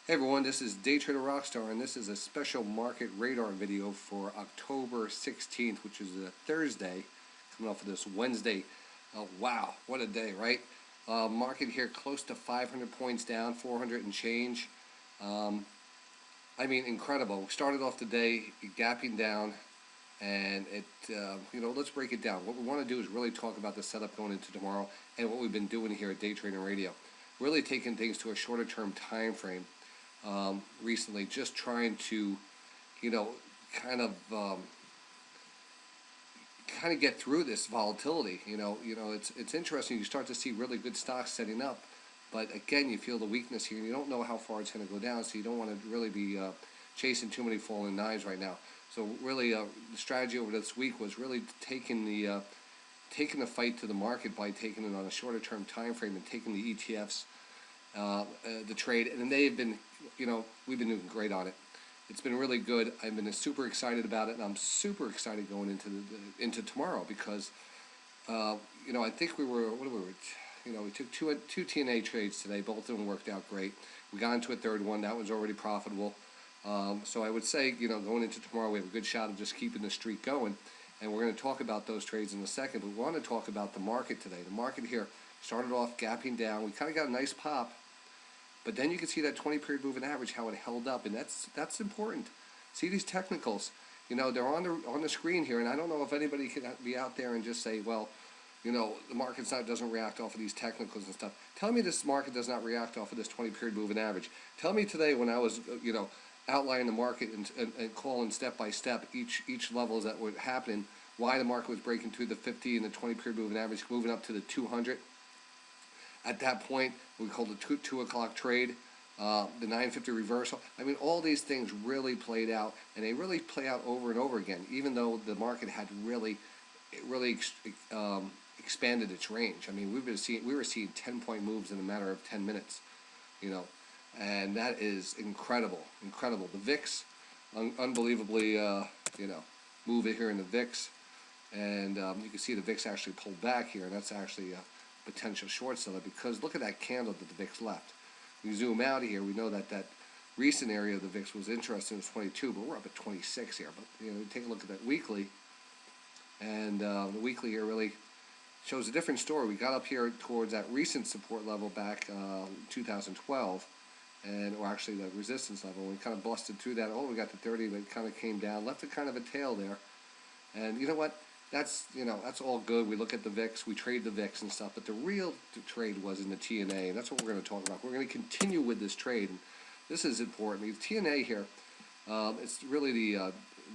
Hey everyone, this is Day Trader Rockstar, and this is a special market radar video for October 16th, which is a Thursday, coming off of this Wednesday. Wow, what a day, right? Market here close to 500 points down, 400 and change. I mean, incredible. We started off the day gapping down, and let's break it down. What we want to do is really talk about the setup going into tomorrow and what we've been doing here at Day Trading Radio. Really taking things to a shorter term time frame. Recently, just trying to, kind of get through this volatility. It's interesting. You start to see really good stocks setting up, but again, you feel the weakness here, and you don't know how far it's going to go down. So you don't want to really be chasing too many falling knives right now. So really, the strategy over this week was really taking the fight to the market by taking it on a shorter term time frame and taking the ETFs. The trade, and they've been, we've been doing great on it. It's been really good. I've been super excited about it, and I'm super excited going into tomorrow because, I think we took two TNA trades today. Both of them worked out great. We got into a third one. That was already profitable. So I would say, going into tomorrow, we have a good shot of just keeping the streak going, and we're going to talk about those trades in a second. But we want to talk about the market today. The market here started off gapping down. We kind of got a nice pop. But then you can see that 20-period moving average, how it held up, and that's important. See these technicals, they're on the screen here, and I don't know if anybody can be out there and just say, well, the market doesn't react off of these technicals and stuff. Tell me this market does not react off of this 20-period moving average. Tell me today when I was, outlining the market and calling step by step each levels that were happening, why the market was breaking through the 50 and the 20-period moving average, moving up to the 200. At that point, we called the 2 o'clock trade, the 950 reversal. I mean, all these things really played out, and they really play out over and over again, even though the market had really expanded its range. I mean, we were seeing 10-point moves in a matter of 10 minutes, and that is incredible. The VIX, unbelievably, move it here in the VIX, and you can see the VIX actually pulled back here, and that's actually potential short seller because look at that candle that the VIX left. We zoom out of here, we know that recent area of the VIX was interesting, it was 22, but we're up at 26 here. But take a look at that weekly, and the weekly here really shows a different story. We got up here towards that recent support level back 2012, or actually the resistance level. We kind of busted through that. We got to 30, but it kind of came down, left a kind of a tail there. And you know what? That's all good. We look at the VIX, we trade the VIX and stuff, but the real trade was in the TNA, and that's what we're going to talk about. We're going to continue with this trade, and this is important. The TNA here, it's really the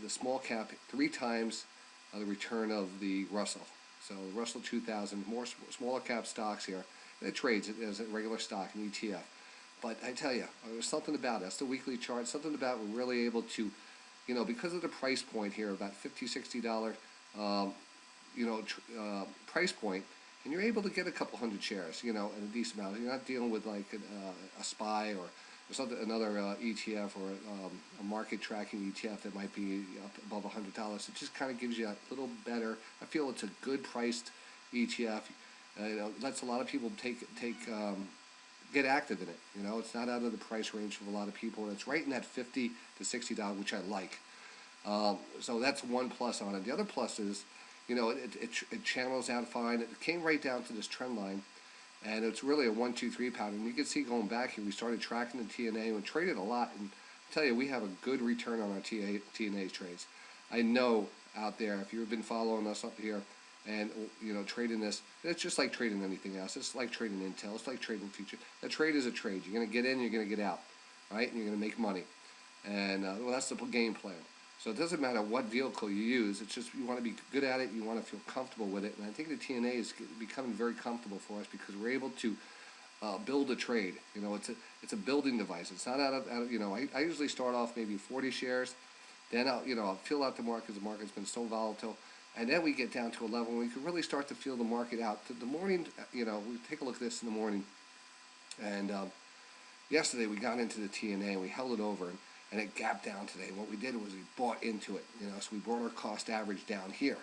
small cap 3 times the return of the Russell. So the Russell 2000, more smaller cap stocks here. It trades as a regular stock, an ETF. But I tell you, there's something about it. That's the weekly chart. Something about we're really able to, because of the price point here, about $50, $60. Price point, and you're able to get a couple hundred shares, in a decent amount. You're not dealing with like a SPY or something, another ETF or a market tracking ETF that might be up above $100. It just kind of gives you a little better. I feel it's a good priced ETF. Lets a lot of people get active in it. It's not out of the price range for a lot of people, and it's right in that $50 to $60, which I like. So that's one plus on it. The other plus is, it channels out fine. It came right down to this trend line, and it's really a 1, 2, 3 pattern. And you can see going back here, we started tracking the TNA and traded a lot. And I tell you, we have a good return on our TNA trades. I know out there, if you've been following us up here and trading this, it's just like trading anything else. It's like trading Intel. It's like trading futures. A trade is a trade. You're going to get in, you're going to get out, right? And you're going to make money. And that's the game plan. So it doesn't matter what vehicle you use. It's just you want to be good at it. You want to feel comfortable with it. And I think the TNA is becoming very comfortable for us because we're able to build a trade. It's a building device. It's not out of I usually start off maybe 40 shares. Then I'll fill out the market because the market's been so volatile. And then we get down to a level where we can really start to feel the market out. The morning, we take a look at this in the morning. And yesterday we got into the TNA and we held it over. And it gapped down today. What we did was we bought into it, so we brought our cost average down here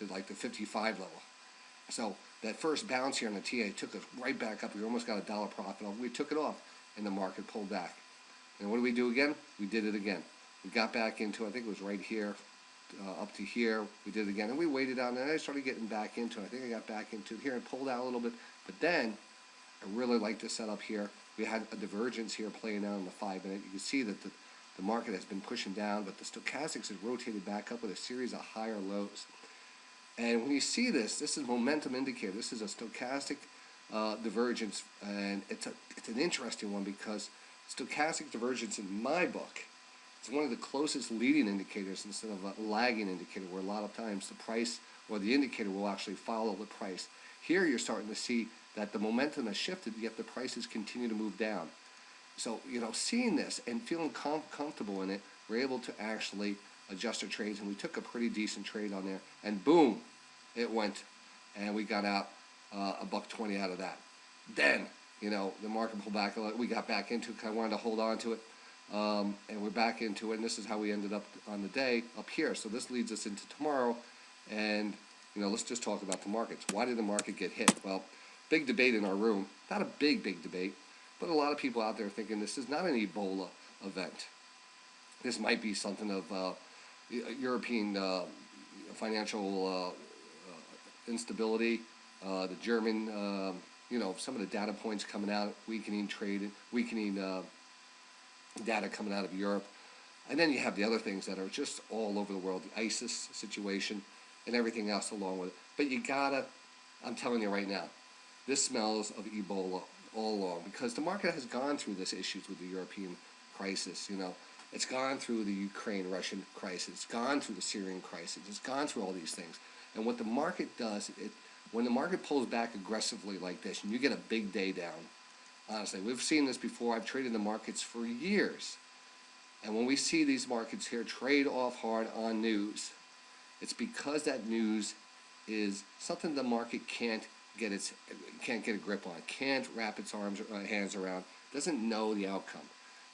to like the 55 level. So that first bounce here on the TA took us right back up. We almost got $1 profit off. We took it off, and the market pulled back. And what did we do again? We did it again. We got back into, I think it was right here, up to here. We did it again, and we waited out, and then I started getting back into it. I think I got back into here and pulled out a little bit, but then I really like the setup here. We had a divergence here playing out in the 5 minute. You can see that the market has been pushing down, but the stochastics has rotated back up with a series of higher lows. And when you see this, this is momentum indicator. This is a stochastic divergence, and it's an interesting one because stochastic divergence in my book is one of the closest leading indicators instead of a lagging indicator, where a lot of times the price or the indicator will actually follow the price. Here you're starting to see that the momentum has shifted, yet the prices continue to move down. So, seeing this and feeling comfortable in it, we're able to actually adjust our trades, and we took a pretty decent trade on there, and boom, it went, and we got out $1.20 out of that. Then, the market pulled back a lot. We got back into it because I wanted to hold on to it, and we're back into it, and this is how we ended up on the day up here. So this leads us into tomorrow, and, let's just talk about the markets. Why did the market get hit? Well, big debate in our room. Not a big debate, but a lot of people out there thinking this is not an Ebola event. This might be something of European financial instability, the German, some of the data points coming out, weakening trade, weakening data coming out of Europe. And then you have the other things that are just all over the world, the ISIS situation and everything else along with it. But I'm telling you right now, this smells of Ebola all along, because the market has gone through this issues with the European crisis. It's gone through the Ukraine-Russian crisis. It's gone through the Syrian crisis. It's gone through all these things. And what the market does, when the market pulls back aggressively like this, and you get a big day down, honestly, we've seen this before. I've traded the markets for years. And when we see these markets here trade off hard on news, it's because that news is something the market can't get a grip on, can't wrap its hands around, doesn't know the outcome.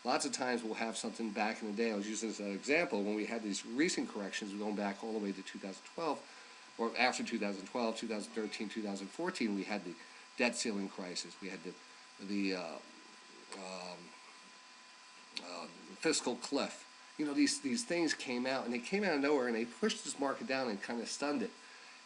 Lots of times we'll have something back in the day. I was using this as an example when we had these recent corrections going back all the way to 2012, or after 2012, 2013, 2014. We had the debt ceiling crisis. We had the fiscal cliff. These things came out, and they came out of nowhere, and they pushed this market down and kind of stunned it.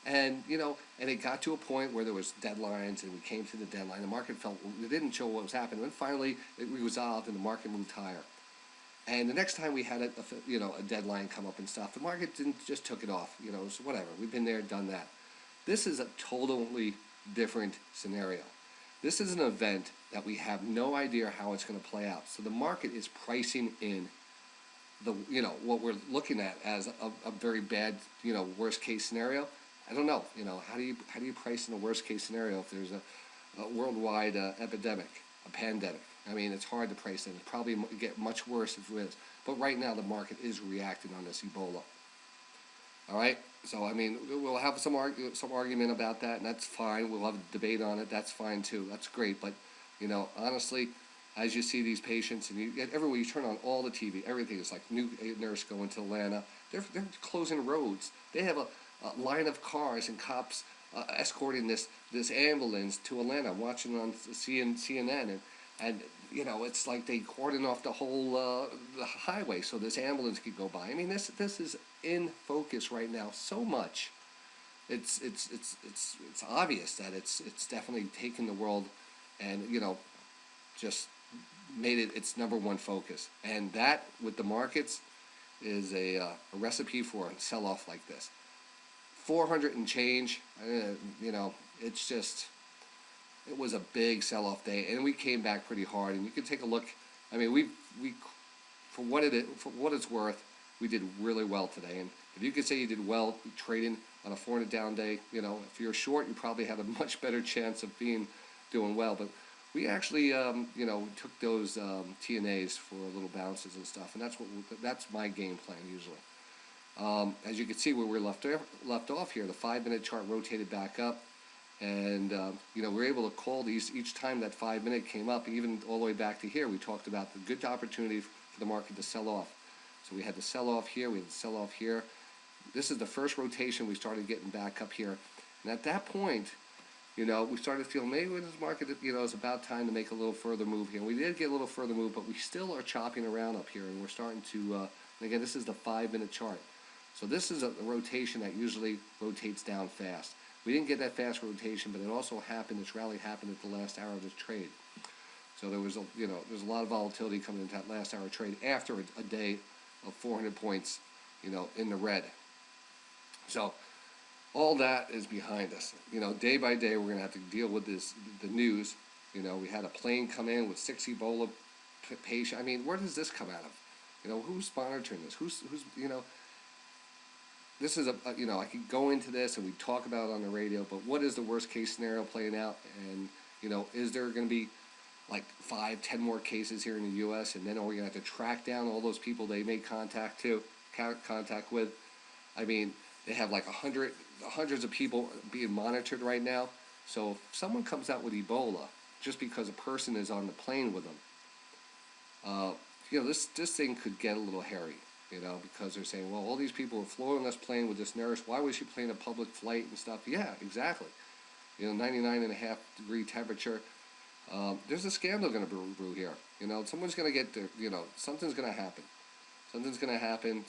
And, and it got to a point where there was deadlines, and we came to the deadline. The market it didn't show what was happening. And finally, it resolved, and the market moved higher. And the next time we had a deadline come up and stuff, the market just took it off. So whatever. We've been there, done that. This is a totally different scenario. This is an event that we have no idea how it's going to play out. So the market is pricing in what we're looking at as a very bad, worst case scenario. I don't know. How do you price in a worst case scenario if there's a worldwide epidemic, a pandemic? I mean, it's hard to price in. It probably get much worse if it is. But right now, the market is reacting on this Ebola. All right. So I mean, we'll have some argument about that, and that's fine. We'll have a debate on it. That's fine too. That's great. But honestly, as you see these patients, and you get everywhere, you turn on all the TV, everything is like new nurse going to Atlanta. They're closing roads. They have a line of cars and cops escorting this ambulance to Atlanta. I'm watching on CNN, and it's like they cordon off the whole the highway so this ambulance could go by. I mean, this is in focus right now so much. It's obvious that it's definitely taken the world and just made it its number one focus. And that with the markets is a recipe for a sell-off like this. 400 and change, it's just, it was a big sell-off day, and we came back pretty hard. And you can take a look. I mean, we for what it's worth, we did really well today. And if you could say you did well trading on a 400 down day, if you're short, you probably have a much better chance of doing well. But we actually, took those TNAs for little bounces and stuff, and that's my game plan usually. As you can see, where we're left off here, the 5 minute chart rotated back up, and we were able to call these each time that 5 minute came up, even all the way back to here. We talked about the good opportunity for the market to sell off. So we had the sell off here, we had the sell off here. This is the first rotation we started getting back up here, and at that point, We started feeling maybe in this market, it's about time to make a little further move here. And we did get a little further move, but we still are chopping around up here, and we're starting to. And again, this is the 5-minute chart, so this is a rotation that usually rotates down fast. We didn't get that fast rotation, but it also happened. This rally happened at the last hour of this trade. So there was there's a lot of volatility coming into that last hour trade after a day of 400 points, in the red. So all that is behind us. Day by day, we're going to have to deal with the news. We had a plane come in with 6 Ebola patients. I mean, where does this come out of? Who's monitoring this? Who's this is I could go into this and we talk about it on the radio, but what is the worst case scenario playing out? And, is there going to be like 5, 10 more cases here in the U.S. and then are we going to have to track down all those people they made contact with? I mean, they have like hundreds of people being monitored right now. So if someone comes out with Ebola just because a person is on the plane with them, this thing could get a little hairy, because they're saying, well, all these people are flying this plane with this nurse. Why was she playing a public flight and stuff? Yeah, exactly. 99.5-degree temperature. There's a scandal going to brew here. Someone's going to get there. Something's going to happen. Something's going to happen,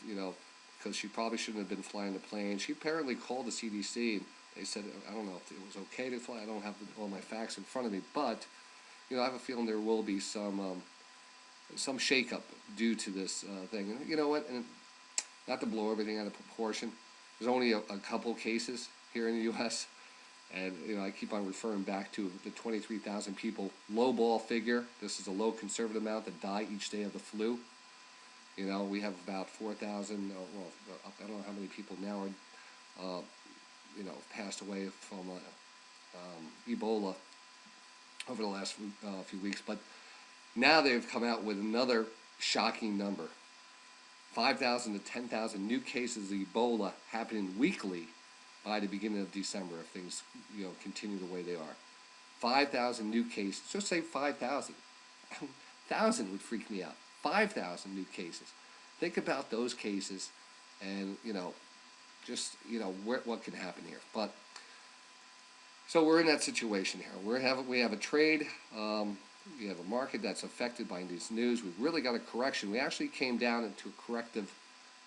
because she probably shouldn't have been flying the plane. She apparently called the CDC, and they said, I don't know if it was okay to fly. I don't have all my facts in front of me, but, I have a feeling there will be some shakeup due to this thing. And you know what? And not to blow everything out of proportion, there's only a couple cases here in the U.S., and I keep on referring back to the 23,000 people low ball figure. This is a low conservative amount that die each day of the flu. We have about 4,000. Well, I don't know how many people now are, passed away from Ebola over the last few weeks. But now they've come out with another shocking number: 5,000 to 10,000 new cases of Ebola happening weekly by the beginning of December if things, continue the way they are. 5,000 new cases. Just say 5,000. 1,000 would freak me out. 5,000 new cases. Think about those cases and, what can happen here. But, so we're in that situation here. We have a trade. We have a market that's affected by these news. We've really got a correction. We actually came down into a corrective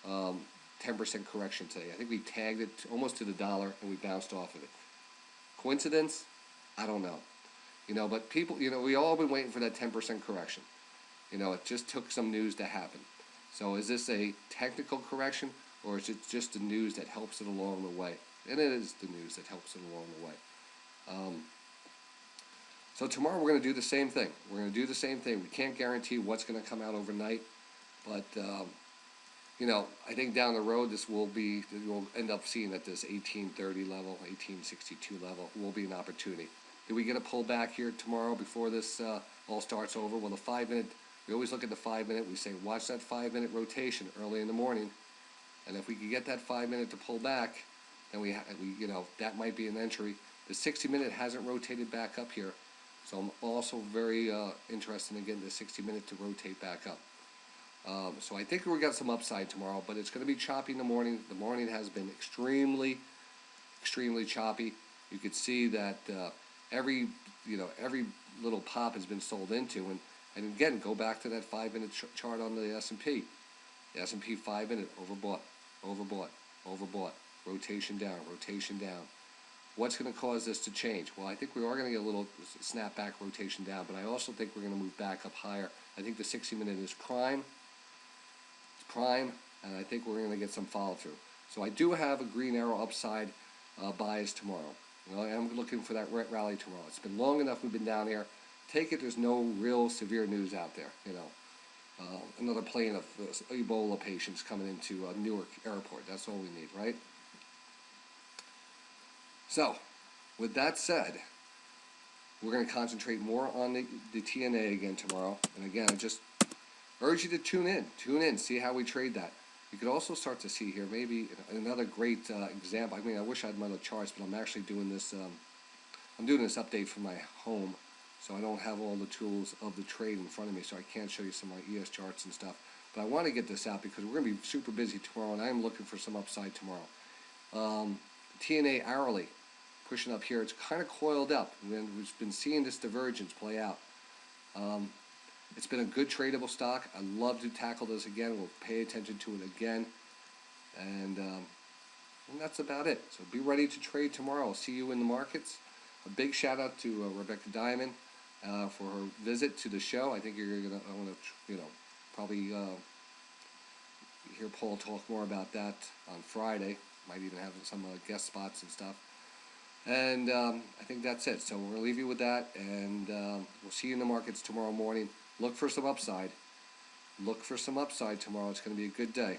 10% correction today. I think we tagged it almost to the dollar and we bounced off of it. Coincidence? I don't know. But people, we all been waiting for that 10% correction. It just took some news to happen. So is this a technical correction or is it just the news that helps it along the way? And it is the news that helps it along the way. So tomorrow we're going to do the same thing. We can't guarantee what's going to come out overnight, but I think down the road we'll end up seeing at this 1830 level, 1862 level will be an opportunity. Do we get a pullback here tomorrow before this all starts over? Well, the 5-minute, we always look at the 5-minute. We say watch that 5-minute rotation early in the morning, and if we can get that 5-minute to pull back, then we that might be an entry. The 60-minute hasn't rotated back up here, so I'm also very interested in getting the 60-minute to rotate back up. So I think we got some upside tomorrow, but it's going to be choppy in the morning. The morning has been extremely choppy. You could see that every little pop has been sold into, and again, go back to that 5-minute chart on the S&P. The S&P 5-minute overbought, rotation down. What's going to cause this to change? Well, I think we are going to get a little snapback rotation down, but I also think we're going to move back up higher. I think the 60-minute is prime, and I think we're going to get some follow-through. So I do have a green arrow upside bias tomorrow. I'm looking for that rally tomorrow. It's been long enough we've been down here. Take it there's no real severe news out there. Another plane of Ebola patients coming into Newark Airport. That's all we need, right? So, with that said, we're going to concentrate more on the TNA again tomorrow. And again, I just urge you to tune in, see how we trade that. You could also start to see here maybe another great example. I wish I had my other charts, but I'm actually doing this. I'm doing this update from my home, so I don't have all the tools of the trade in front of me, so I can't show you some of my ES charts and stuff. But I want to get this out because we're going to be super busy tomorrow, and I am looking for some upside tomorrow. TNA hourly. pushing up here. It's kind of coiled up. We've been seeing this divergence play out. It's been a good tradable stock. I'd love to tackle this again. We'll pay attention to it again. And that's about it. So be ready to trade tomorrow. I'll see you in the markets. A big shout out to Rebecca Diamond for her visit to the show. I think I'm gonna, probably hear Paul talk more about that on Friday. Might even have some guest spots and stuff. And I think that's it. So we're gonna leave you with that, and we'll see you in the markets tomorrow morning. Look for some upside. Look for some upside tomorrow. It's going to be a good day.